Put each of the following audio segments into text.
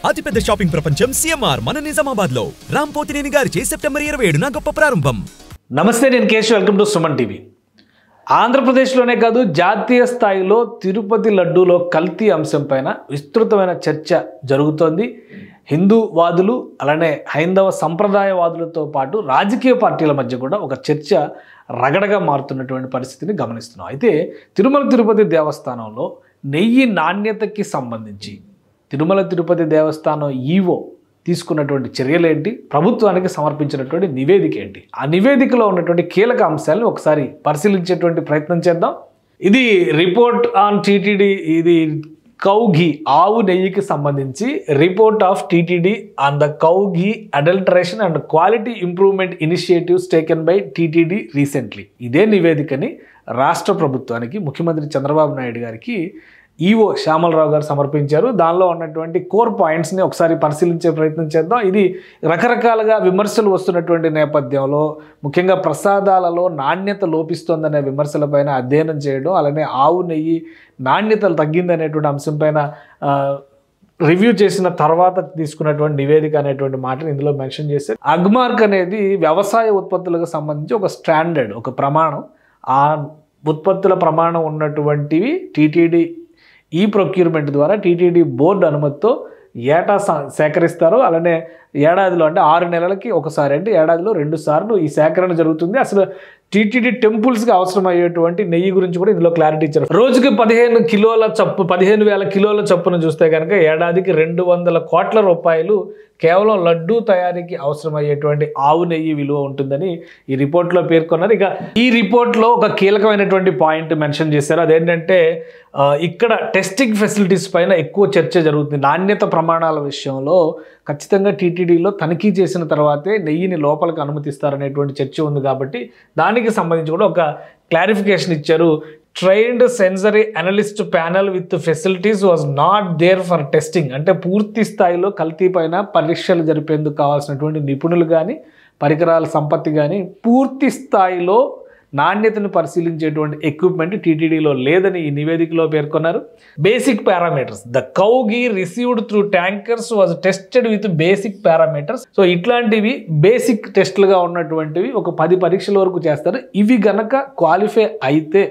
అతిపెద్ద షాపింగ్ ప్రపంచం సిఎంఆర్ మన నిజామాబాద్ లో రామ్ పోతినేని గారిచే సెప్టెంబర్ 27న గొప్ప ప్రారంభం. నమస్తే, నేను Keshav. Welcome to Suman TV. ఆంధ్రప్రదేశ్లోనే కాదు, జాతీయ స్థాయిలో తిరుపతి లడ్డూలో కల్తీ అంశం పైన విస్తృతమైన చర్చ జరుగుతోంది. హిందూవాదులు అలానే హైందవ సంప్రదాయవాదులతో పాటు రాజకీయ పార్టీల మధ్య కూడా ఒక చర్చ రగడగా మారుతున్నటువంటి పరిస్థితిని గమనిస్తున్నాం. అయితే తిరుమల తిరుపతి దేవస్థానంలో నెయ్యి నాణ్యతకి సంబంధించి తిరుమల తిరుపతి దేవస్థానం ఈవో తీసుకున్నటువంటి చర్యలేంటి, ప్రభుత్వానికి సమర్పించినటువంటి నివేదిక ఏంటి, ఆ నివేదికలో ఉన్నటువంటి కీలక అంశాలను ఒకసారి పరిశీలించేటువంటి ప్రయత్నం చేద్దాం. ఇది రిపోర్ట్ ఆన్ టీటీడీ, ఇది కౌ ఘీ ఆవు నెయ్యికి సంబంధించి report of TTD on the cow ghee adulteration and quality improvement initiatives taken by TTD recently. ఇదే నివేదికని రాష్ట్ర ప్రభుత్వానికి ముఖ్యమంత్రి చంద్రబాబు నాయుడు గారికి ఈవో శ్యామలరావు గారు సమర్పించారు. దానిలో ఉన్నటువంటి కోర్ పాయింట్స్ని ఒకసారి పరిశీలించే ప్రయత్నం చేద్దాం. ఇది రకరకాలుగా విమర్శలు వస్తున్నటువంటి నేపథ్యంలో ముఖ్యంగా ప్రసాదాలలో నాణ్యత లోపిస్తోందనే విమర్శలపైన అధ్యయనం చేయడం, అలానే ఆవు నెయ్యి నాణ్యతలు తగ్గిందనేటువంటి అంశం పైన రివ్యూ చేసిన తర్వాత తీసుకున్నటువంటి నివేదిక అనేటువంటి మాటను ఇందులో మెన్షన్ చేశారు. అగ్మార్క్ అనేది వ్యవసాయ ఉత్పత్తులకు సంబంధించి ఒక స్టాండర్డ్, ఒక ప్రమాణం. ఆ ఉత్పత్తుల ప్రమాణం ఉన్నటువంటివి టీటీడీ ఈ ప్రొక్యూర్మెంట్ ద్వారా టీటీడీ బోర్డు అనుమతితో ఏటా సేకరిస్తారు. అలానే ఏడాదిలో అంటే 6 నెలలకి ఒకసారి, అంటే ఏడాదిలో 2 సార్లు ఈ సేకరణ జరుగుతుంది. అసలు టీటీడీ టెంపుల్స్కి అవసరమయ్యేటువంటి నెయ్యి గురించి కూడా ఇందులో క్లారిటీ ఇచ్చారు. రోజుకి 15,000 కిలోల చప్పును చూస్తే కనుక ఏడాదికి 200 కోట్ల రూపాయలు కేవలం లడ్డూ తయారీకి అవసరమయ్యేటువంటి ఆవు నెయ్యి విలువ ఉంటుందని ఈ రిపోర్ట్లో పేర్కొన్నారు. ఇక ఈ రిపోర్ట్లో ఒక కీలకమైనటువంటి పాయింట్ మెన్షన్ చేశారు. అదేంటంటే ఇక్కడ టెస్టింగ్ ఫెసిలిటీస్ పైన ఎక్కువ చర్చ జరుగుతుంది. నాణ్యత ప్రమాణాల విషయంలో ఖచ్చితంగా టీటీడీలో తనిఖీ చేసిన తర్వాతే నెయ్యిని లోపలికి అనుమతిస్తారనేటువంటి చర్చ ఉంది. కాబట్టి దానికి సంబంధించి కూడా ఒక క్లారిఫికేషన్ ఇచ్చారు. Trained sensory analyst panel with facilities was not there for testing. అంటే పూర్తి స్థాయిలో కల్తీ పైన పరీక్షలు జరిపేందుకు కావాల్సినటువంటి నిపుణులు కానీ, పరికరాల సంపత్తి కానీ, పూర్తి స్థాయిలో నాణ్యతను పరిశీలించేటువంటి ఎక్విప్మెంట్ టీటీడీలో లేదని ఈ నివేదికలో పేర్కొన్నారు. Basic parameters, the cow ghee received through tankers was tested with basic parameters. So ఇట్లాంటివి బేసిక్ టెస్టులుగా ఉన్నటువంటివి ఒక 10 పరీక్షల వరకు చేస్తారు. ఇవి గనక క్వాలిఫై అయితే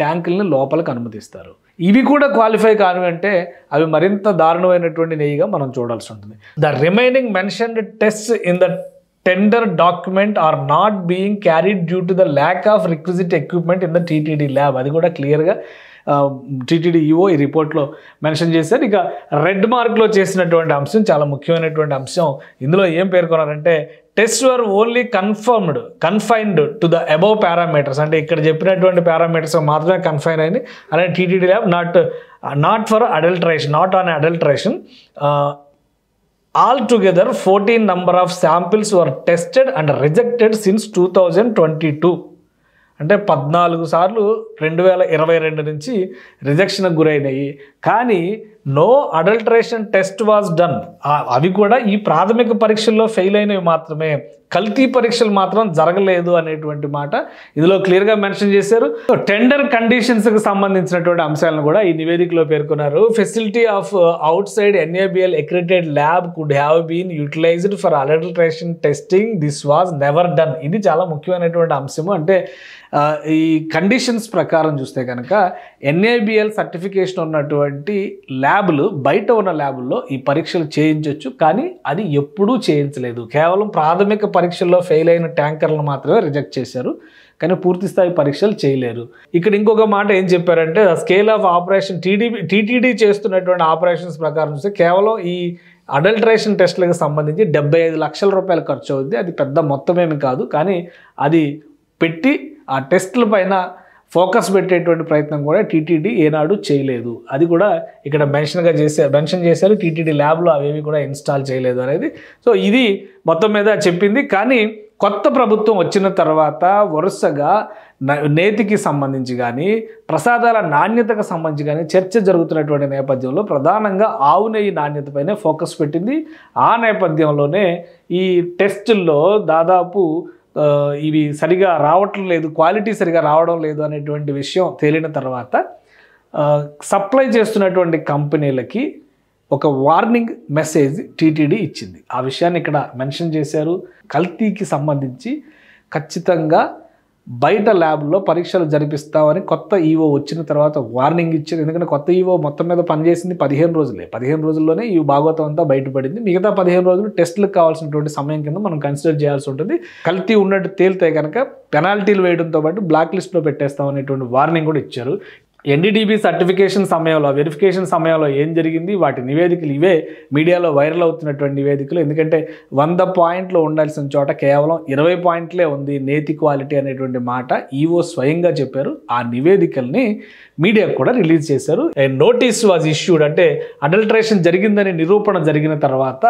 ట్యాంకుల్ని లోపలికి అనుమతిస్తారు. ఇవి కూడా క్వాలిఫై కానివంటే అవి మరింత దారుణమైనటువంటి నెయ్యిగా మనం చూడాల్సి ఉంటుంది. The remaining mentioned tests in the tender document are not being carried due to the lack of requisite equipment in the TTD lab. అది కూడా క్లియర్గా టీటీడీ ఈఓ ఈ రిపోర్ట్లో మెన్షన్ చేశారు. ఇక రెడ్ మార్క్లో చేసినటువంటి అంశం చాలా ముఖ్యమైనటువంటి అంశం. ఇందులో ఏం పేర్కొన్నారంటే test were only confined to the above parameters. అంటే ఇక్కడ చెప్పినటువంటి పారామీటర్స్ మాత్రమే కన్ఫైన్ అయింది. అలానే TTD lab not for adulteration, not on adulteration. Altogether 14 number of samples were tested and rejected since 2022. అంటే 14 సార్లు 2022 నుంచి రిజెక్షన్కి గురైనాయి. కానీ no adulteration test was done. అవి కూడా ఈ ప్రాథమిక పరీక్షల్లో ఫెయిల్ అయినవి మాత్రమే, కల్తీ పరీక్షలు మాత్రం జరగలేదు అనేటువంటి మాట ఇందులో క్లియర్గా మెన్షన్ చేశారు. టెండర్ కండిషన్స్కి సంబంధించినటువంటి అంశాలను కూడా ఈ నివేదికలో పేర్కొన్నారు. Facility of outside NABL accredited lab could have been utilized for adulteration testing. This was never done. ఇది చాలా ముఖ్యమైనటువంటి అంశము. అంటే ఈ కండిషన్స్ ప్రకారం చూస్తే కనుక NABL సర్టిఫికేషన్ ఉన్నటువంటి ల్యాబులు, బయట ఉన్న ల్యాబుల్లో ఈ పరీక్షలు చేయించవచ్చు, కానీ అది ఎప్పుడూ చేయించలేదు. కేవలం ప్రాథమిక పరీక్షల్లో ఫెయిల్ అయిన ట్యాంకర్లను మాత్రమే రిజెక్ట్ చేశారు, కానీ పూర్తి స్థాయి పరీక్షలు చేయలేరు. ఇక్కడ ఇంకొక మాట ఏం చెప్పారంటే స్కేల్ ఆఫ్ ఆపరేషన్ టీటీడీ చేస్తున్నటువంటి ఆపరేషన్స్ ప్రకారం చూస్తే కేవలం ఈ అడల్టరేషన్ టెస్టులకు సంబంధించి 75 లక్షల రూపాయలు ఖర్చు అవుతుంది. అది పెద్ద మొత్తమేమి కాదు, కానీ అది పెట్టి ఆ టెస్టుల పైన ఫోకస్ పెట్టేటువంటి ప్రయత్నం కూడా టీటీడీ ఏనాడు చేయలేదు. అది కూడా ఇక్కడ మెన్షన్ చేశారు. టీటీడీ ల్యాబ్లో అవేవి కూడా ఇన్స్టాల్ చేయలేదు అనేది. సో ఇది మొత్తం మీద చెప్పింది. కానీ కొత్త ప్రభుత్వం వచ్చిన తర్వాత వరుసగా నేతికి సంబంధించి కానీ, ప్రసాదాల నాణ్యతకు సంబంధించి కానీ చర్చ జరుగుతున్నటువంటి నేపథ్యంలో ప్రధానంగా ఆవు నెయ్యి నాణ్యతపైనే ఫోకస్ పెట్టింది. ఆ నేపథ్యంలోనే ఈ టెస్టుల్లో దాదాపు ఇవి సరిగా రావటం లేదు, క్వాలిటీ సరిగా రావడం లేదు అనేటువంటి విషయం తేలిన తర్వాత సప్లై చేస్తున్నటువంటి కంపెనీలకి ఒక వార్నింగ్ మెసేజ్ టీటీడీ ఇచ్చింది. ఆ విషయాన్ని ఇక్కడ మెన్షన్ చేశారు. కల్తీకి సంబంధించి ఖచ్చితంగా బయట ల్యాబ్లో పరీక్షలు జరిపిస్తామని కొత్త ఈవో వచ్చిన తర్వాత వార్నింగ్ ఇచ్చారు. ఎందుకంటే కొత్త ఈవో మొత్తం మీద పనిచేసింది 15 రోజులే. 15 రోజుల్లోనే ఈ భాగవతం అంతా బయటపడింది. మిగతా 15 రోజులు టెస్టులకు కావాల్సినటువంటి సమయం కింద మనం కన్సిడర్ చేయాల్సి ఉంటుంది. కల్తీ ఉన్నట్టు తేలితే కనుక పెనాల్టీలు వేయడంతో పాటు బ్లాక్ లిస్ట్లో పెట్టేస్తాం అనేటువంటి వార్నింగ్ కూడా ఇచ్చారు. ఎన్డీడీబీ సర్టిఫికేషన్ సమయంలో, వెరిఫికేషన్ సమయంలో ఏం జరిగింది, వాటి నివేదికలు ఇవే మీడియాలో వైరల్ అవుతున్నటువంటి నివేదికలు. ఎందుకంటే 100 పాయింట్లు ఉండాల్సిన చోట కేవలం 20 పాయింట్లే ఉంది నేతి క్వాలిటీ అనేటువంటి మాట ఈవో స్వయంగా చెప్పారు. ఆ నివేదికల్ని మీడియాకు కూడా రిలీజ్ చేశారు. నోటీస్ వాజ్ ఇష్యూడ్, అంటే అడల్టరేషన్ జరిగిందని నిరూపణ జరిగిన తర్వాత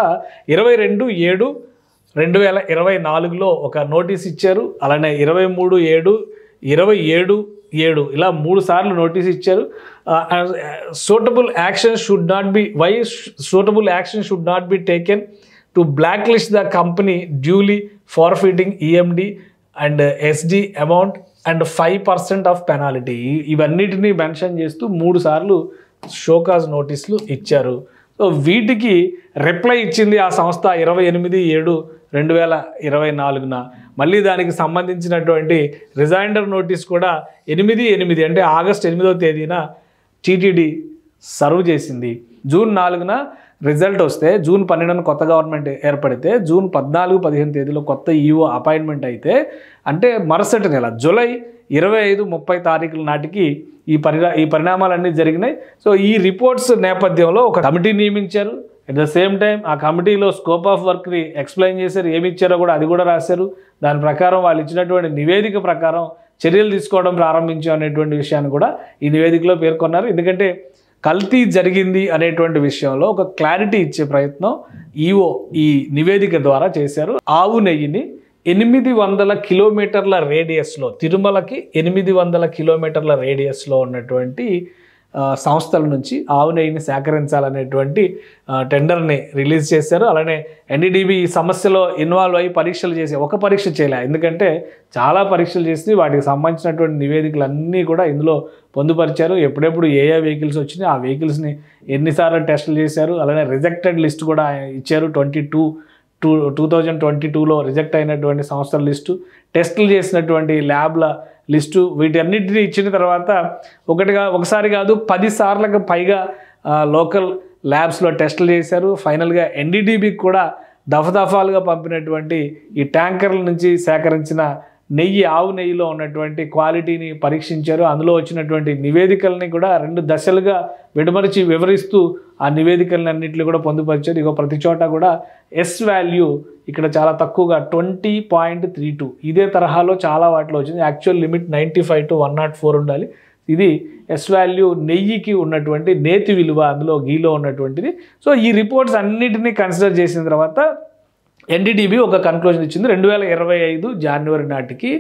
22/7/2024లో ఒక నోటీస్ ఇచ్చారు. అలానే 23/7, 27/7 ఇలా 3 సార్లు నోటీస్ ఇచ్చారు. Suitable action should not be taken to blacklist the company duly forfeiting EMD and SD amount and 5% of penalty. ఇవన్నిటినీ మెన్షన్ చేస్తూ 3 సార్లు షోకాజ్ నోటీసులు ఇచ్చారు. సో వీటికి రిప్లై ఇచ్చింది ఆ సంస్థ 28/7/2024. మళ్ళీ దానికి సంబంధించినటువంటి రిజైండర్ నోటీస్ కూడా 8/8 అంటే ఆగస్టు 8వ తేదీన టీటీడీ సర్వ్ చేసింది. జూన్ 4న రిజల్ట్ వస్తే, జూన్ 12న కొత్త గవర్నమెంట్ ఏర్పడితే, జూన్ 14, 15 తేదీలో కొత్త ఈఓ అపాయింట్మెంట్ అయితే, అంటే మరుసటి నెల జూలై 25, 30 తారీఖుల నాటికి ఈ పరిణామాలన్నీ జరిగినాయి. సో ఈ రిపోర్ట్స్ నేపథ్యంలో ఒక కమిటీ నియమించారు. అట్ ద సేమ్ టైం ఆ కమిటీలో స్కోప్ ఆఫ్ వర్క్ని ఎక్స్ప్లెయిన్ చేశారు. ఏమి ఇచ్చారో కూడా అది కూడా రాశారు. దాని ప్రకారం వాళ్ళు ఇచ్చినటువంటి నివేదిక ప్రకారం చర్యలు తీసుకోవడం ప్రారంభించాం అనేటువంటి విషయాన్ని కూడా ఈ నివేదికలో పేర్కొన్నారు. ఎందుకంటే కల్తీ జరిగింది అనేటువంటి విషయంలో ఒక క్లారిటీ ఇచ్చే ప్రయత్నం ఈఓ ఈ నివేదిక ద్వారా చేశారు. ఆవు నెయ్యిని 800 కిలోమీటర్ల రేడియస్లో, తిరుమలకి 800 కిలోమీటర్ల రేడియస్లో ఉన్నటువంటి సంస్థల నుంచి ఆవు నెయ్యిని సేకరించాలనేటువంటి టెండర్ని రిలీజ్ చేశారు. అలానే ఎన్డీడీబీ ఈ సమస్యలో ఇన్వాల్వ్ అయ్యి పరీక్షలు చేసి, ఒక పరీక్ష చేయలే, ఎందుకంటే చాలా పరీక్షలు చేసి వాటికి సంబంధించినటువంటి నివేదికలు అన్నీ కూడా ఇందులో పొందుపరిచారు. ఎప్పుడెప్పుడు ఏ వెహికల్స్ వచ్చినాయి, ఆ వెహికల్స్ని ఎన్నిసార్లు టెస్టులు చేశారు. అలానే రిజెక్టెడ్ లిస్ట్ కూడా ఇచ్చారు. 2022లో రిజెక్ట్ అయినటువంటి సంస్థల లిస్టు, టెస్టులు చేసినటువంటి ల్యాబ్ల లిస్టు, వీటన్నిటిని ఇచ్చిన తర్వాత ఒకసారి కాదు 10 సార్లకు పైగా లోకల్ ల్యాబ్స్లో టెస్టులు చేశారు. ఫైనల్గా ఎన్డీడీబీకి కూడా దఫాలుగా పంపినటువంటి ఈ ట్యాంకర్ల నుంచి సేకరించిన నెయ్యి, ఆవు నెయ్యిలో ఉన్నటువంటి క్వాలిటీని పరీక్షించారు. అందులో వచ్చినటువంటి నివేదికల్ని కూడా 2 దశలుగా విడమరిచి వివరిస్తూ ఆ నివేదికలను అన్నింటినీ కూడా పొందుపరిచారు. ఇగో ప్రతి చోట కూడా ఎస్ వాల్యూ ఇక్కడ చాలా తక్కువగా 20.32, ఇదే తరహాలో చాలా వాటిలో వచ్చింది. యాక్చువల్ లిమిట్ 95 to 104 ఉండాలి. ఇది ఎస్ వాల్యూ నెయ్యికి ఉన్నటువంటి నేతి విలువ, అందులో గీలో ఉన్నటువంటిది. సో ఈ రిపోర్ట్స్ అన్నిటినీ కన్సిడర్ చేసిన తర్వాత ఎన్డీడీబీ ఒక కన్క్లూజన్ ఇచ్చింది. 2025 జనవరి నాటికి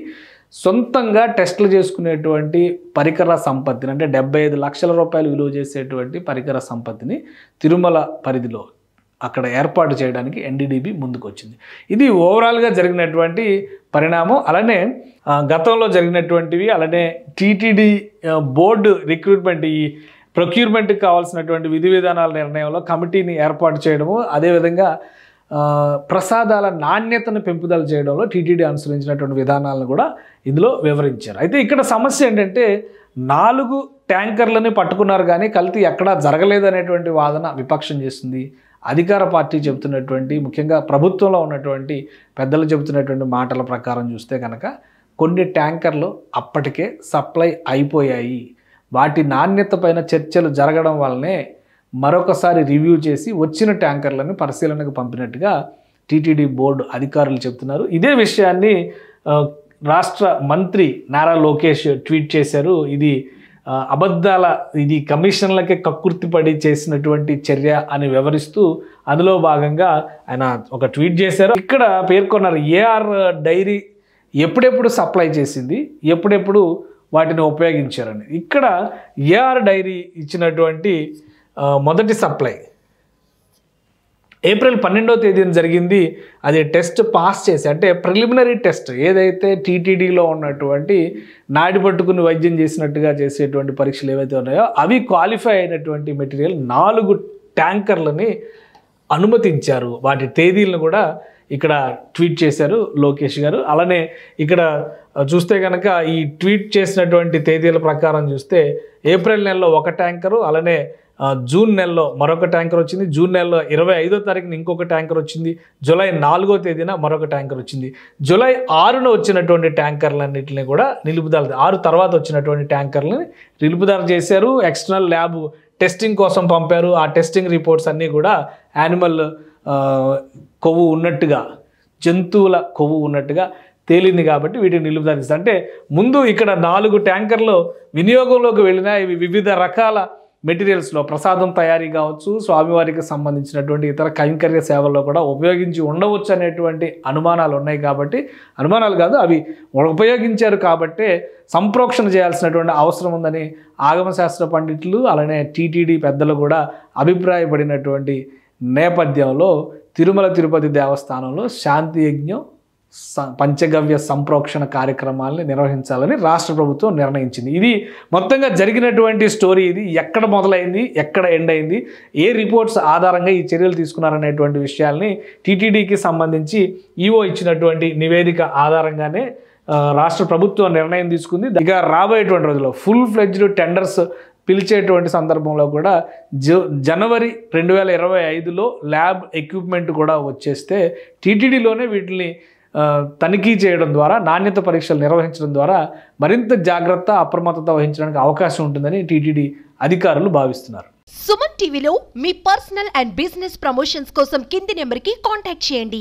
సొంతంగా టెస్టులు చేసుకునేటువంటి పరికర సంపత్తిని, అంటే 75 లక్షల రూపాయలు విలువ చేసేటువంటి పరికర సంపత్తిని తిరుమల పరిధిలో అక్కడ ఏర్పాటు చేయడానికి ఎన్డీడీబీ ముందుకు వచ్చింది. ఇది ఓవరాల్గా జరిగినటువంటి పరిణామం. అలానే గతంలో జరిగినటువంటివి, అలానే టీటీడీ బోర్డు రిక్రూట్మెంట్, ఈ ప్రొక్యూర్మెంట్కి కావాల్సినటువంటి విధి విధానాల నిర్ణయంలో కమిటీని ఏర్పాటు చేయడము, అదేవిధంగా ప్రసాదాల నాణ్యతను పెంపుదల చేయడంలో టీటీడీ అనుసరించినటువంటి విధానాలను కూడా ఇందులో వివరించారు. అయితే ఇక్కడ సమస్య ఏంటంటే 4 ట్యాంకర్లని పట్టుకున్నారు కానీ కల్తీ ఎక్కడా జరగలేదనేటువంటి వాదన విపక్షం చేస్తుంది. అధికార పార్టీ చెబుతున్నటువంటి, ముఖ్యంగా ప్రభుత్వంలో ఉన్నటువంటి పెద్దలు చెబుతున్నటువంటి మాటల ప్రకారం చూస్తే కనుక కొన్ని ట్యాంకర్లు అప్పటికే సప్లై అయిపోయాయి. వాటి నాణ్యత పైన చర్చలు జరగడం వల్లనే మరొకసారి రివ్యూ చేసి వచ్చిన ట్యాంకర్లను పరిశీలనకు పంపినట్టుగా టీటీడీ బోర్డు అధికారులు చెప్తున్నారు. ఇదే విషయాన్ని రాష్ట్ర మంత్రి నారా లోకేష్ ట్వీట్ చేశారు. ఇది అబద్ధాల, ఇది కమిషన్లకే కక్కుర్తిపడి చేసినటువంటి చర్య అని వివరిస్తూ అందులో భాగంగా ఆయన ఒక ట్వీట్ చేశారు. ఇక్కడ పేర్కొన్నారు ఏఆర్ డైరీ ఎప్పుడెప్పుడు సప్లై చేసింది, ఎప్పుడెప్పుడు వాటిని ఉపయోగించారని. ఇక్కడ ఏఆర్ డైరీ ఇచ్చినటువంటి మొదటి సప్లై ఏప్రిల్ 12వ తేదీన జరిగింది. అది టెస్ట్ పాస్ చేసి, అంటే ప్రిలిమినరీ టెస్ట్ ఏదైతే టీటీడీలో ఉన్నటువంటి నాడి పట్టుకుని వైద్యం చేసినట్టుగా చేసేటువంటి పరీక్షలు ఏవైతే ఉన్నాయో అవి క్వాలిఫై అయినటువంటి మెటీరియల్ 4 ట్యాంకర్లని అనుమతించారు. వాటి తేదీలను కూడా ఇక్కడ ట్వీట్ చేశారు లోకేష్ గారు. అలానే ఇక్కడ చూస్తే కనుక ఈ ట్వీట్ చేసినటువంటి తేదీల ప్రకారం చూస్తే ఏప్రిల్ నెలలో ఒక ట్యాంకరు, అలానే జూన్ నెలలో మరొక ట్యాంకర్ వచ్చింది, జూన్ నెలలో 25వ తారీఖున ఇంకొక ట్యాంకర్ వచ్చింది, జూలై 4వ తేదీన మరొక ట్యాంకర్ వచ్చింది. జూలై 6న వచ్చినటువంటి ట్యాంకర్లన్నింటినీ కూడా నిలుపుదల, 6 తర్వాత వచ్చినటువంటి ట్యాంకర్లని నిలుపుదల చేశారు. ఎక్స్టర్నల్ ల్యాబ్ టెస్టింగ్ కోసం పంపారు. ఆ టెస్టింగ్ రిపోర్ట్స్ అన్నీ కూడా యానిమల్ కొవ్వు ఉన్నట్టుగా, జంతువుల కొవ్వు ఉన్నట్టుగా తేలింది కాబట్టి వీటిని నిలుపుదల చేస్తారు. అంటే ముందు ఇక్కడ 4 ట్యాంకర్లు వినియోగంలోకి వెళ్ళినా ఇవి వివిధ రకాల మెటీరియల్స్లో ప్రసాదం తయారీ కావచ్చు, స్వామివారికి సంబంధించినటువంటి ఇతర కైంకర్య సేవల్లో కూడా ఉపయోగించి ఉండవచ్చు అనేటువంటి అనుమానాలు ఉన్నాయి. కాబట్టి అనుమానాలు కాదు, అవి ఉపయోగించారు కాబట్టే సంప్రోక్షణ చేయాల్సినటువంటి అవసరం ఉందని ఆగమశాస్త్ర పండితులు అలానే టీటీడీ పెద్దలు కూడా అభిప్రాయపడినటువంటి నేపథ్యంలో తిరుమల తిరుపతి దేవస్థానంలో శాంతి యజ్ఞం, పంచగవ్య సంప్రోక్షణ కార్యక్రమాలని నిర్వహించాలని రాష్ట్ర ప్రభుత్వం నిర్ణయించింది. ఇది మొత్తంగా జరిగినటువంటి స్టోరీ. ఇది ఎక్కడ మొదలైంది, ఎక్కడ ఎండ్ అయింది, ఏ రిపోర్ట్స్ ఆధారంగా ఈ చర్యలు తీసుకున్నారనేటువంటి విషయాల్ని టీటీడీకి సంబంధించి ఈఓ ఇచ్చినటువంటి నివేదిక ఆధారంగానే రాష్ట్ర ప్రభుత్వం నిర్ణయం తీసుకుంది. ఇక రాబోయేటువంటి రోజుల్లో ఫుల్ ఫ్లెడ్జ్డ్ టెండర్స్ పిలిచేటువంటి సందర్భంలో కూడా జనవరి 2025లో ల్యాబ్ ఎక్విప్మెంట్ కూడా వచ్చేస్తే టీటీడీలోనే వీటిని తనిఖీ చేయడం ద్వారా, నాణ్యత పరీక్షలు నిర్వహించడం ద్వారా మరింత జాగ్రత్త, అప్రమత్తత వహించడానికి అవకాశం ఉంటుందని టీటీడీ అధికారులు భావిస్తున్నారు. సుమన్ టీవీలో మీ పర్సనల్ అండ్ బిజినెస్ ప్రమోషన్స్ కోసం కింది నెంబర్కి కాంటాక్ట్ చేయండి.